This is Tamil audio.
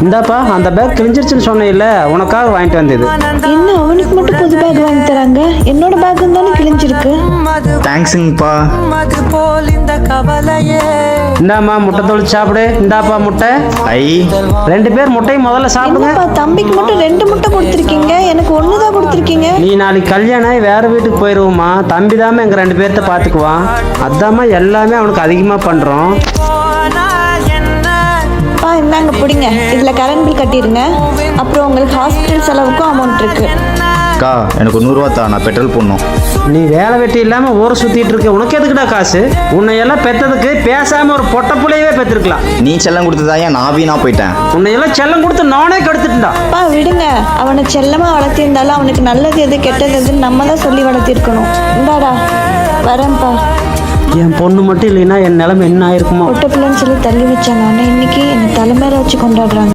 இந்தாப்பா அந்த பேக் கிழிஞ்சிருச்சுன்னு சொன்னேன்ல, உனக்காக வாங்கிட்டு வந்தது. என்ன அவனுக்கு மட்டும் புது பேக் வாங்கி தராங்க, என்னோட பேக் தானே கிழிஞ்சிருக்கு. தேங்க்ஸுங்கப்பா. இந்தாம்மா முட்டை தொழிச்சு சாப்பிடு. இந்தாப்பா முட்டை. ஐ 2 பேர் முட்டையும் முதல்ல சாப்பிடுங்க. என்னப்பா தம்பிக்கு மட்டும் 2 முட்டை கொடுத்துருக்கீங்க, எனக்கு 1 தான் கொடுத்துருக்கீங்க. நீ நாளைக்கு கல்யாணம் ஆகி வேற வீட்டுக்கு போயிடுவோமா, தம்பி தாம எங்க 2 பேர்த்த பாத்துக்குவான். அதாம்மா எல்லாமே அவனுக்கு அதிகமா பண்றோம். பா இந்தாங்க பிடிங்க, இதுல கரண்ட் பில் கட்டிடுங்க. அப்புறம் உங்களுக்கு ஹாஸ்பிட்டல் செலவுக்கும் அமௌண்ட் இருக்கு. அக்கா எனக்கு 100 ரூபா தான், நான் பெட்ரோல் போடணும். நீ வேலை வெட்டி இல்லாம ஊரை சுத்திட்டு இருக்க, உனக்கு எதுக்குடா காசு? உன்னை எல்லாம் பெத்ததுக்கு பேசாம ஒரு பொட்டை புள்ளையவே பெற்றிருக்கலாம். நீ செல்லம் கொடுத்ததாயா நான் வீணா போயிட்டேன். உன்னை எல்லாம் செல்லம் கொடுத்து நானே கெடுத்துட்டா. பா விடுங்க, அவனை செல்லமா வளர்த்திருந்தாலும் அவனுக்கு நல்லது எது கெட்டது எதுன்னு நம்ம தான் சொல்லி வளர்த்திருக்கணும். இந்தாடா வரேன்ப்பா. என் பொண்ணு மட்டும் இல்லைன்னா என் நிலைமை என்ன ஆயிருக்குமோ. பொட்டை பிள்ளைன்னு சொல்லி தள்ளி வச்சாங்க, ஆனால் இன்னைக்கு என்னை தலைமையில வச்சு கொண்டாடுறாங்க.